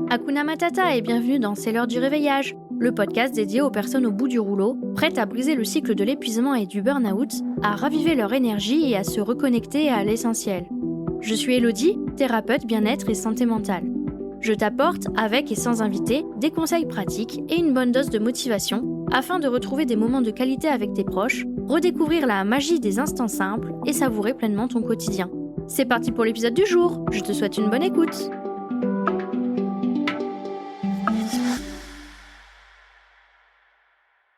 Hakuna Matata et bienvenue dans C'est l'heure du réveillage, le podcast dédié aux personnes au bout du rouleau, prêtes à briser le cycle de l'épuisement et du burn-out, à raviver leur énergie et à se reconnecter à l'essentiel. Je suis Elodie, thérapeute bien-être et santé mentale. Je t'apporte, avec et sans invité, des conseils pratiques et une bonne dose de motivation afin de retrouver des moments de qualité avec tes proches, redécouvrir la magie des instants simples et savourer pleinement ton quotidien. C'est parti pour l'épisode du jour, je te souhaite une bonne écoute.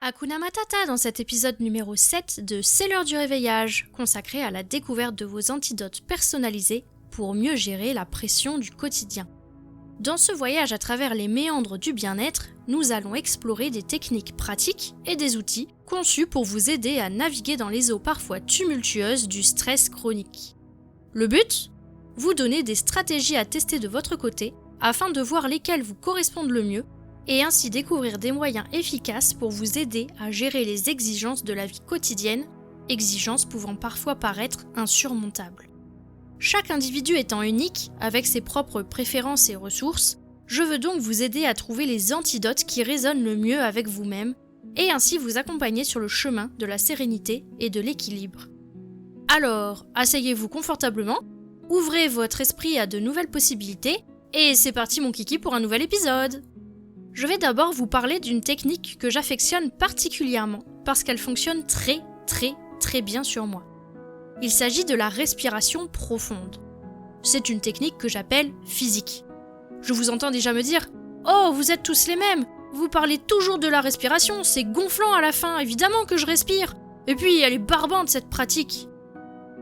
Hakuna Matata dans cet épisode numéro 7 de C'est l'heure du réveillage, consacré à la découverte de vos antidotes personnalisés pour mieux gérer la pression du quotidien. Dans ce voyage à travers les méandres du bien-être, nous allons explorer des techniques pratiques et des outils conçus pour vous aider à naviguer dans les eaux parfois tumultueuses du stress chronique. Le but ? Vous donner des stratégies à tester de votre côté afin de voir lesquelles vous correspondent le mieux et ainsi découvrir des moyens efficaces pour vous aider à gérer les exigences de la vie quotidienne, exigences pouvant parfois paraître insurmontables. Chaque individu étant unique, avec ses propres préférences et ressources, je veux donc vous aider à trouver les antidotes qui résonnent le mieux avec vous-même et ainsi vous accompagner sur le chemin de la sérénité et de l'équilibre. Alors, asseyez-vous confortablement, ouvrez votre esprit à de nouvelles possibilités et c'est parti mon kiki pour un nouvel épisode. Je vais d'abord vous parler d'une technique que j'affectionne particulièrement parce qu'elle fonctionne très bien sur moi. Il s'agit de la respiration profonde. C'est une technique que j'appelle physique. Je vous entends déjà me dire « Oh, vous êtes tous les mêmes, vous parlez toujours de la respiration, c'est gonflant à la fin, évidemment que je respire. Et puis, elle est barbante cette pratique. »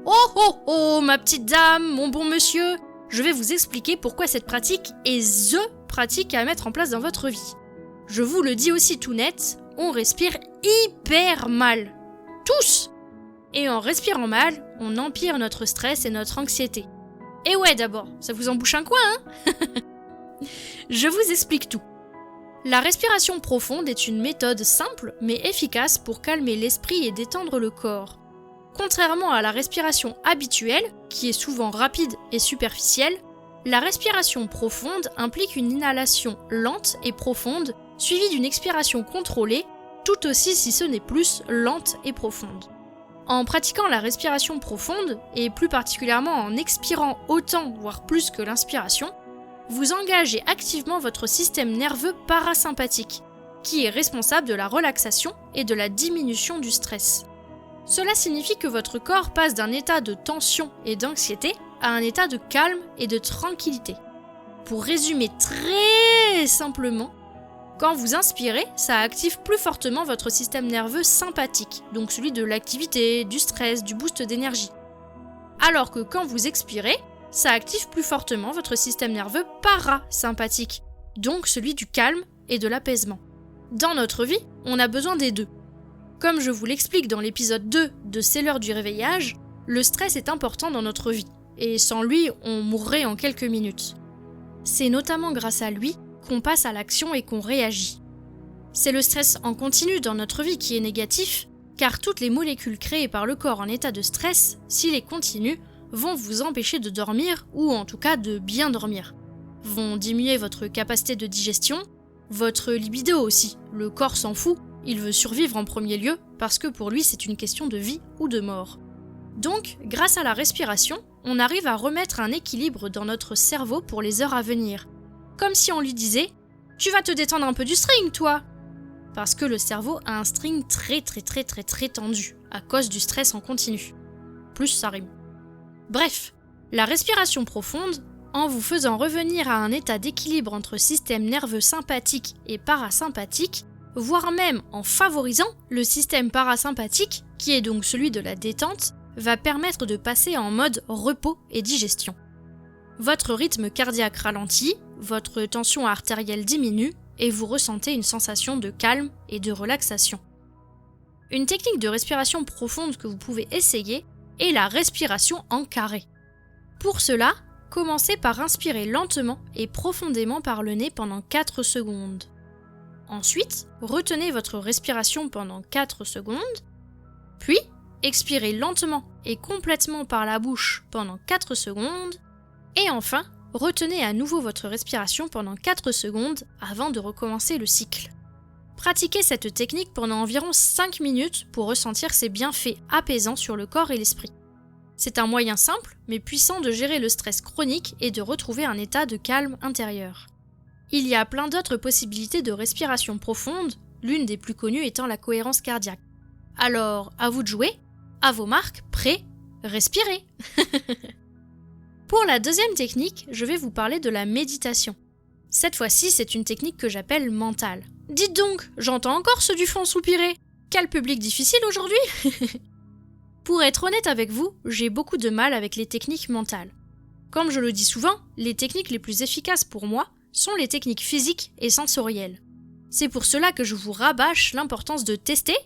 Oh, ma petite dame, mon bon monsieur, je vais vous expliquer pourquoi cette pratique est THE pratique à mettre en place dans votre vie. Je vous le dis aussi tout net, on respire hyper mal. Tous ! Et en respirant mal, on empire notre stress et notre anxiété. Et ouais d'abord, ça vous embouche un coin, hein? Je vous explique tout. La respiration profonde est une méthode simple mais efficace pour calmer l'esprit et détendre le corps. Contrairement à la respiration habituelle, qui est souvent rapide et superficielle, la respiration profonde implique une inhalation lente et profonde, suivie d'une expiration contrôlée, tout aussi si ce n'est plus lente et profonde. En pratiquant la respiration profonde, et plus particulièrement en expirant autant, voire plus que l'inspiration, vous engagez activement votre système nerveux parasympathique, qui est responsable de la relaxation et de la diminution du stress. Cela signifie que votre corps passe d'un état de tension et d'anxiété à un état de calme et de tranquillité. Pour résumer très simplement, quand vous inspirez, ça active plus fortement votre système nerveux sympathique, donc celui de l'activité, du stress, du boost d'énergie. Alors que quand vous expirez, ça active plus fortement votre système nerveux parasympathique, donc celui du calme et de l'apaisement. Dans notre vie, on a besoin des deux. Comme je vous l'explique dans l'épisode 2 de C'est l'heure du réveillage, le stress est important dans notre vie, et sans lui, on mourrait en quelques minutes. C'est notamment grâce à lui qu'on passe à l'action et qu'on réagit. C'est le stress en continu dans notre vie qui est négatif, car toutes les molécules créées par le corps en état de stress, s'il est continu, vont vous empêcher de dormir, ou en tout cas de bien dormir. Vont diminuer votre capacité de digestion, votre libido aussi, le corps s'en fout, il veut survivre en premier lieu, parce que pour lui c'est une question de vie ou de mort. Donc, grâce à la respiration, on arrive à remettre un équilibre dans notre cerveau pour les heures à venir. Comme si on lui disait « Tu vas te détendre un peu du string, toi !» Parce que le cerveau a un string très tendu, à cause du stress en continu. Plus ça rime. Bref, la respiration profonde, en vous faisant revenir à un état d'équilibre entre système nerveux sympathique et parasympathique, voire même en favorisant le système parasympathique, qui est donc celui de la détente, va permettre de passer en mode repos et digestion. Votre rythme cardiaque ralentit, votre tension artérielle diminue et vous ressentez une sensation de calme et de relaxation. Une technique de respiration profonde que vous pouvez essayer est la respiration en carré. Pour cela, commencez par inspirer lentement et profondément par le nez pendant 4 secondes. Ensuite, retenez votre respiration pendant 4 secondes, puis expirez lentement et complètement par la bouche pendant 4 secondes, et enfin, retenez à nouveau votre respiration pendant 4 secondes avant de recommencer le cycle. Pratiquez cette technique pendant environ 5 minutes pour ressentir ses bienfaits apaisants sur le corps et l'esprit. C'est un moyen simple mais puissant de gérer le stress chronique et de retrouver un état de calme intérieur. Il y a plein d'autres possibilités de respiration profonde, l'une des plus connues étant la cohérence cardiaque. Alors, à vous de jouer, à vos marques, prêts, respirez. Pour la deuxième technique, je vais vous parler de la méditation. Cette fois-ci, c'est une technique que j'appelle mentale. Dites donc, j'entends encore ceux du fond soupirer. Quel public difficile aujourd'hui. Pour être honnête avec vous, j'ai beaucoup de mal avec les techniques mentales. Comme je le dis souvent, les techniques les plus efficaces pour moi sont les techniques physiques et sensorielles. C'est pour cela que je vous rabâche l'importance de tester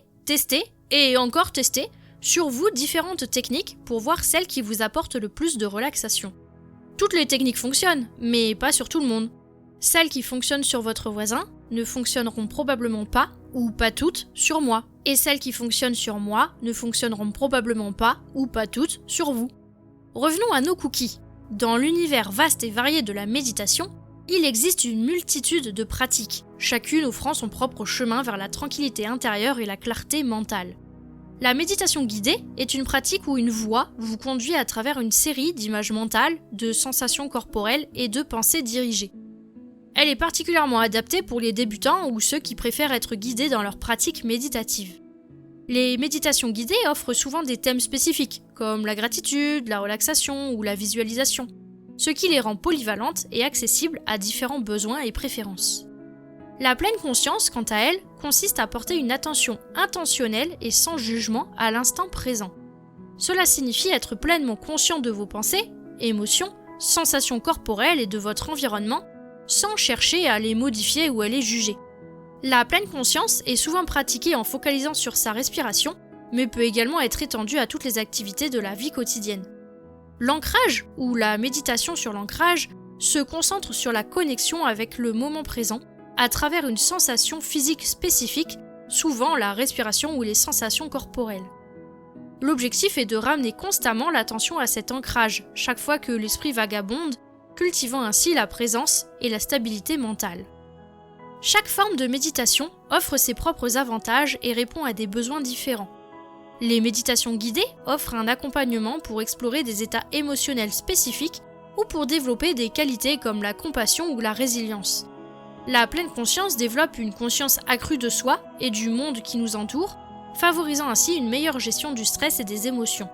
et encore tester sur vous différentes techniques pour voir celles qui vous apportent le plus de relaxation. Toutes les techniques fonctionnent, mais pas sur tout le monde. Celles qui fonctionnent sur votre voisin ne fonctionneront probablement pas, ou pas toutes, sur moi. Et celles qui fonctionnent sur moi ne fonctionneront probablement pas, ou pas toutes, sur vous. Revenons à nos cookies. Dans l'univers vaste et varié de la méditation, il existe une multitude de pratiques, chacune offrant son propre chemin vers la tranquillité intérieure et la clarté mentale. La méditation guidée est une pratique où une voix vous conduit à travers une série d'images mentales, de sensations corporelles et de pensées dirigées. Elle est particulièrement adaptée pour les débutants ou ceux qui préfèrent être guidés dans leur pratique méditative. Les méditations guidées offrent souvent des thèmes spécifiques, comme la gratitude, la relaxation ou la visualisation, ce qui les rend polyvalentes et accessibles à différents besoins et préférences. La pleine conscience, quant à elle, consiste à porter une attention intentionnelle et sans jugement à l'instant présent. Cela signifie être pleinement conscient de vos pensées, émotions, sensations corporelles et de votre environnement, sans chercher à les modifier ou à les juger. La pleine conscience est souvent pratiquée en focalisant sur sa respiration, mais peut également être étendue à toutes les activités de la vie quotidienne. L'ancrage, ou la méditation sur l'ancrage, se concentre sur la connexion avec le moment présent, à travers une sensation physique spécifique, souvent la respiration ou les sensations corporelles. L'objectif est de ramener constamment l'attention à cet ancrage, chaque fois que l'esprit vagabonde, cultivant ainsi la présence et la stabilité mentale. Chaque forme de méditation offre ses propres avantages et répond à des besoins différents. Les méditations guidées offrent un accompagnement pour explorer des états émotionnels spécifiques ou pour développer des qualités comme la compassion ou la résilience. La pleine conscience développe une conscience accrue de soi et du monde qui nous entoure, favorisant ainsi une meilleure gestion du stress et des émotions.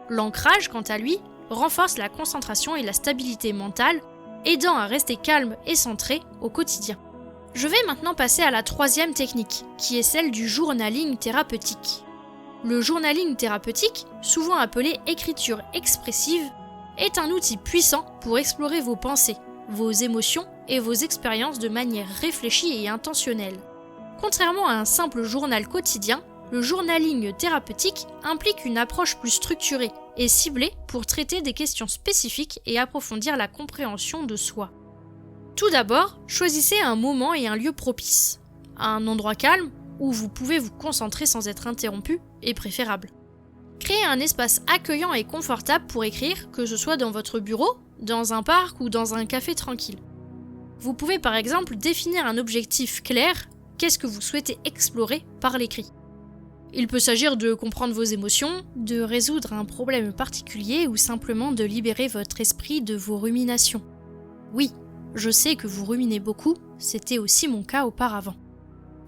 L'ancrage, quant à lui, renforce la concentration et la stabilité mentale, aidant à rester calme et centré au quotidien. Je vais maintenant passer à la troisième technique, qui est celle du journaling thérapeutique. Le journaling thérapeutique, souvent appelé écriture expressive, est un outil puissant pour explorer vos pensées, vos émotions et vos expériences de manière réfléchie et intentionnelle. Contrairement à un simple journal quotidien, le journaling thérapeutique implique une approche plus structurée et ciblée pour traiter des questions spécifiques et approfondir la compréhension de soi. Tout d'abord, choisissez un moment et un lieu propice. Un endroit calme, où vous pouvez vous concentrer sans être interrompu, est préférable. Créez un espace accueillant et confortable pour écrire, que ce soit dans votre bureau, dans un parc ou dans un café tranquille. Vous pouvez par exemple définir un objectif clair, qu'est-ce que vous souhaitez explorer par l'écrit. Il peut s'agir de comprendre vos émotions, de résoudre un problème particulier ou simplement de libérer votre esprit de vos ruminations. Oui, je sais que vous ruminez beaucoup, c'était aussi mon cas auparavant.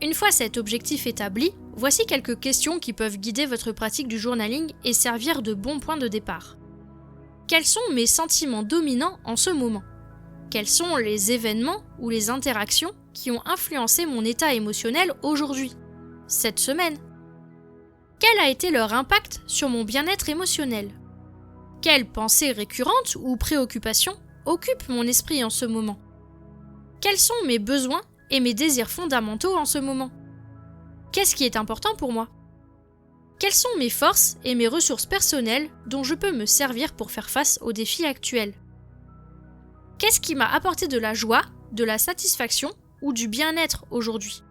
Une fois cet objectif établi, voici quelques questions qui peuvent guider votre pratique du journaling et servir de bon point de départ. Quels sont mes sentiments dominants en ce moment ? Quels sont les événements ou les interactions qui ont influencé mon état émotionnel aujourd'hui, cette semaine ? Quel a été leur impact sur mon bien-être émotionnel ? Quelles pensées récurrentes ou préoccupations occupent mon esprit en ce moment ? Quels sont mes besoins et mes désirs fondamentaux en ce moment ? Qu'est-ce qui est important pour moi ? Quelles sont mes forces et mes ressources personnelles dont je peux me servir pour faire face aux défis actuels ? Qu'est-ce qui m'a apporté de la joie, de la satisfaction ou du bien-être aujourd'hui ?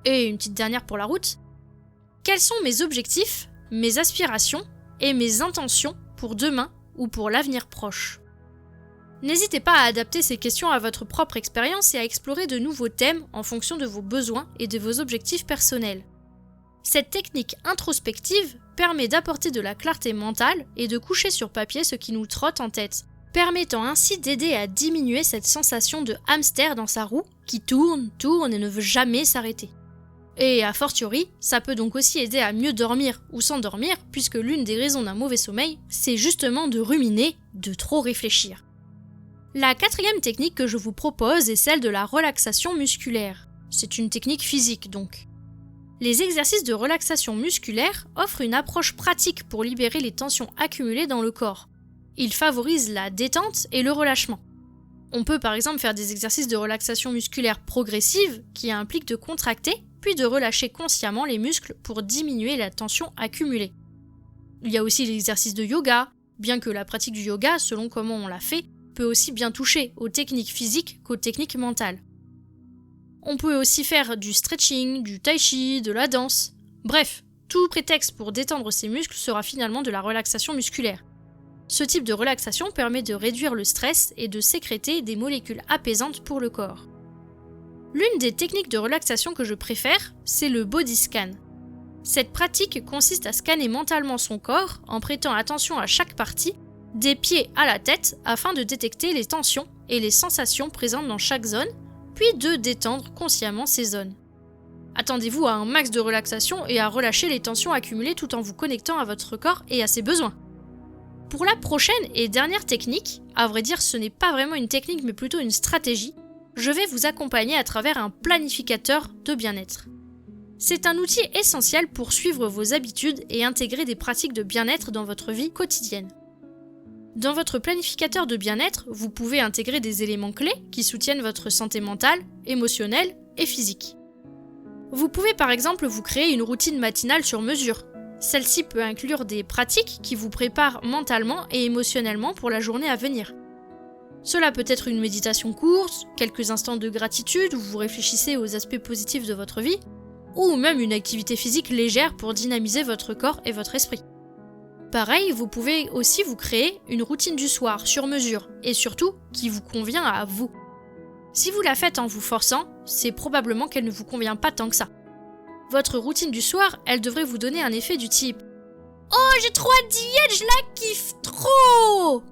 Et une petite dernière pour la route. Quels sont mes objectifs, mes aspirations et mes intentions pour demain ou pour l'avenir proche ? N'hésitez pas à adapter ces questions à votre propre expérience et à explorer de nouveaux thèmes en fonction de vos besoins et de vos objectifs personnels. Cette technique introspective permet d'apporter de la clarté mentale et de coucher sur papier ce qui nous trotte en tête, permettant ainsi d'aider à diminuer cette sensation de hamster dans sa roue qui tourne et ne veut jamais s'arrêter. Et a fortiori, ça peut donc aussi aider à mieux dormir ou s'endormir, puisque l'une des raisons d'un mauvais sommeil, c'est justement de ruminer, de trop réfléchir. La quatrième technique que je vous propose est celle de la relaxation musculaire. C'est une technique physique donc. Les exercices de relaxation musculaire offrent une approche pratique pour libérer les tensions accumulées dans le corps. Ils favorisent la détente et le relâchement. On peut par exemple faire des exercices de relaxation musculaire progressive qui impliquent de contracter puis de relâcher consciemment les muscles pour diminuer la tension accumulée. Il y a aussi l'exercice de yoga, bien que la pratique du yoga, selon comment on l'a fait, peut aussi bien toucher aux techniques physiques qu'aux techniques mentales. On peut aussi faire du stretching, du tai chi, de la danse. Bref, tout prétexte pour détendre ses muscles sera finalement de la relaxation musculaire. Ce type de relaxation permet de réduire le stress et de sécréter des molécules apaisantes pour le corps. L'une des techniques de relaxation que je préfère, c'est le body scan. Cette pratique consiste à scanner mentalement son corps en prêtant attention à chaque partie, des pieds à la tête, afin de détecter les tensions et les sensations présentes dans chaque zone, puis de détendre consciemment ces zones. Attendez-vous à un max de relaxation et à relâcher les tensions accumulées tout en vous connectant à votre corps et à ses besoins. Pour la prochaine et dernière technique, à vrai dire ce n'est pas vraiment une technique mais plutôt une stratégie, je vais vous accompagner à travers un planificateur de bien-être. C'est un outil essentiel pour suivre vos habitudes et intégrer des pratiques de bien-être dans votre vie quotidienne. Dans votre planificateur de bien-être, vous pouvez intégrer des éléments clés qui soutiennent votre santé mentale, émotionnelle et physique. Vous pouvez par exemple vous créer une routine matinale sur mesure. Celle-ci peut inclure des pratiques qui vous préparent mentalement et émotionnellement pour la journée à venir. Cela peut être une méditation courte, quelques instants de gratitude où vous réfléchissez aux aspects positifs de votre vie, ou même une activité physique légère pour dynamiser votre corps et votre esprit. Pareil, vous pouvez aussi vous créer une routine du soir sur mesure et surtout qui vous convient à vous. Si vous la faites en vous forçant, c'est probablement qu'elle ne vous convient pas tant que ça. Votre routine du soir, elle devrait vous donner un effet du type « Oh, j'ai trop hâte d'y être, je la kiffe trop !»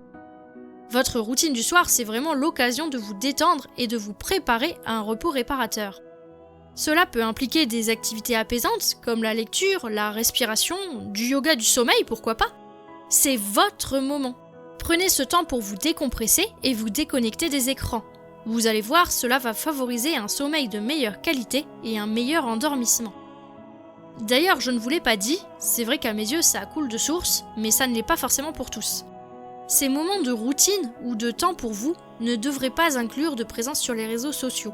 Votre routine du soir, c'est vraiment l'occasion de vous détendre et de vous préparer à un repos réparateur. Cela peut impliquer des activités apaisantes comme la lecture, la respiration, du yoga du sommeil, pourquoi pas. C'est votre moment. Prenez ce temps pour vous décompresser et vous déconnecter des écrans. Vous allez voir, cela va favoriser un sommeil de meilleure qualité et un meilleur endormissement. D'ailleurs, je ne vous l'ai pas dit, c'est vrai qu'à mes yeux ça coule de source, mais ça ne l'est pas forcément pour tous. Ces moments de routine ou de temps pour vous ne devraient pas inclure de présence sur les réseaux sociaux.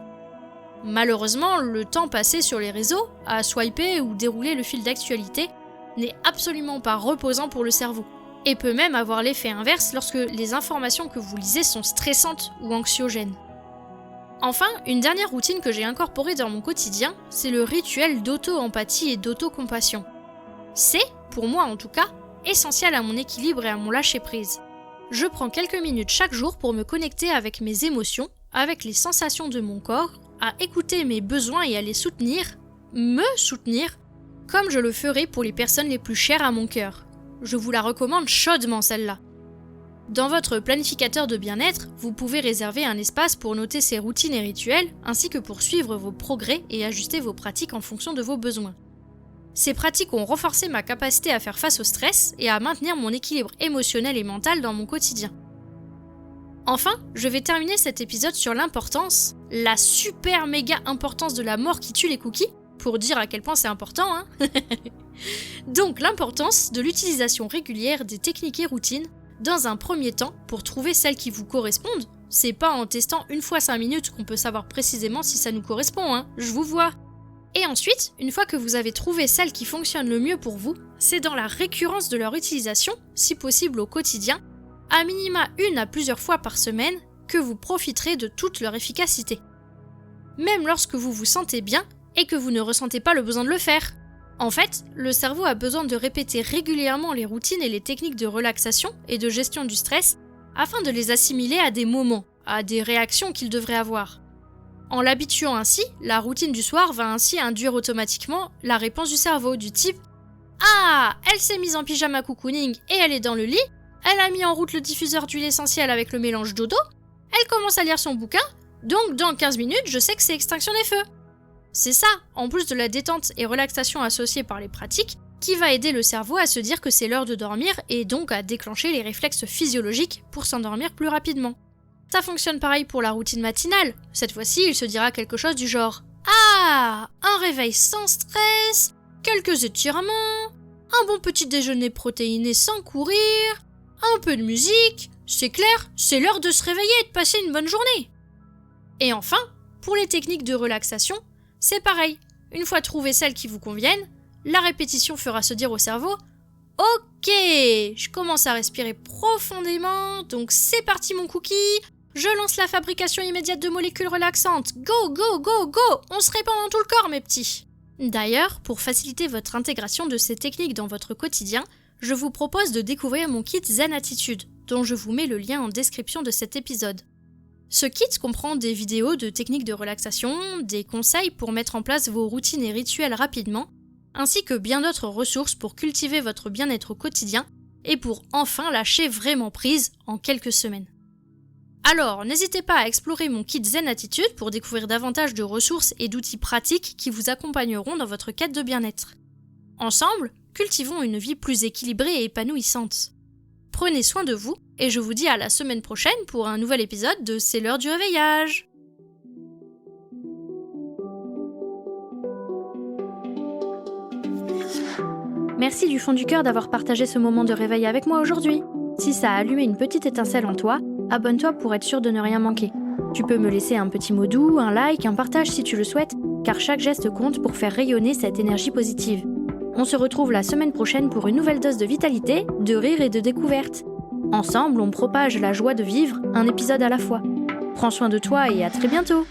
Malheureusement, le temps passé sur les réseaux, à swiper ou dérouler le fil d'actualité, n'est absolument pas reposant pour le cerveau, et peut même avoir l'effet inverse lorsque les informations que vous lisez sont stressantes ou anxiogènes. Enfin, une dernière routine que j'ai incorporée dans mon quotidien, c'est le rituel d'auto-empathie et d'auto-compassion. C'est, pour moi en tout cas, essentiel à mon équilibre et à mon lâcher-prise. Je prends quelques minutes chaque jour pour me connecter avec mes émotions, avec les sensations de mon corps, à écouter mes besoins et à les soutenir, me soutenir, comme je le ferais pour les personnes les plus chères à mon cœur. Je vous la recommande chaudement celle-là. Dans votre planificateur de bien-être, vous pouvez réserver un espace pour noter ces routines et rituels, ainsi que pour suivre vos progrès et ajuster vos pratiques en fonction de vos besoins. Ces pratiques ont renforcé ma capacité à faire face au stress et à maintenir mon équilibre émotionnel et mental dans mon quotidien. Enfin, je vais terminer cet épisode sur l'importance, la super méga importance de la mort qui tue les cookies, pour dire à quel point c'est important, hein. Donc l'importance de l'utilisation régulière des techniques et routines, dans un premier temps, pour trouver celles qui vous correspondent. C'est pas en testant une fois 5 minutes qu'on peut savoir précisément si ça nous correspond, hein, je vous vois. Et ensuite, une fois que vous avez trouvé celle qui fonctionne le mieux pour vous, c'est dans la récurrence de leur utilisation, si possible au quotidien, à minima 1 à plusieurs fois par semaine, que vous profiterez de toute leur efficacité. Même lorsque vous vous sentez bien et que vous ne ressentez pas le besoin de le faire. En fait, le cerveau a besoin de répéter régulièrement les routines et les techniques de relaxation et de gestion du stress afin de les assimiler à des moments, à des réactions qu'ils devraient avoir. En l'habituant ainsi, la routine du soir va ainsi induire automatiquement la réponse du cerveau du type « Ah, elle s'est mise en pyjama cocooning et elle est dans le lit, elle a mis en route le diffuseur d'huile essentielle avec le mélange dodo, elle commence à lire son bouquin, donc dans 15 minutes, je sais que c'est extinction des feux. » C'est ça, en plus de la détente et relaxation associée par les pratiques, qui va aider le cerveau à se dire que c'est l'heure de dormir et donc à déclencher les réflexes physiologiques pour s'endormir plus rapidement. Ça fonctionne pareil pour la routine matinale. Cette fois-ci, il se dira quelque chose du genre « Ah, un réveil sans stress, quelques étirements, un bon petit déjeuner protéiné sans courir, un peu de musique, c'est clair, c'est l'heure de se réveiller et de passer une bonne journée. » Et enfin, pour les techniques de relaxation, c'est pareil. Une fois trouvées celles qui vous conviennent, la répétition fera se dire au cerveau « Ok, je commence à respirer profondément, donc c'est parti mon cookie, je lance la fabrication immédiate de molécules relaxantes, go, go, go, go, on se répand dans tout le corps mes petits !» D'ailleurs, pour faciliter votre intégration de ces techniques dans votre quotidien, je vous propose de découvrir mon kit Zen Attitude, dont je vous mets le lien en description de cet épisode. Ce kit comprend des vidéos de techniques de relaxation, des conseils pour mettre en place vos routines et rituels rapidement, ainsi que bien d'autres ressources pour cultiver votre bien-être au quotidien et pour enfin lâcher vraiment prise en quelques semaines. Alors, n'hésitez pas à explorer mon kit Zen Attitude pour découvrir davantage de ressources et d'outils pratiques qui vous accompagneront dans votre quête de bien-être. Ensemble, cultivons une vie plus équilibrée et épanouissante. Prenez soin de vous et je vous dis à la semaine prochaine pour un nouvel épisode de C'est l'heure du réveillage. Merci du fond du cœur d'avoir partagé ce moment de réveil avec moi aujourd'hui. Si ça a allumé une petite étincelle en toi, abonne-toi pour être sûr de ne rien manquer. Tu peux me laisser un petit mot doux, un like, un partage si tu le souhaites, car chaque geste compte pour faire rayonner cette énergie positive. On se retrouve la semaine prochaine pour une nouvelle dose de vitalité, de rire et de découverte. Ensemble, on propage la joie de vivre, un épisode à la fois. Prends soin de toi et à très bientôt!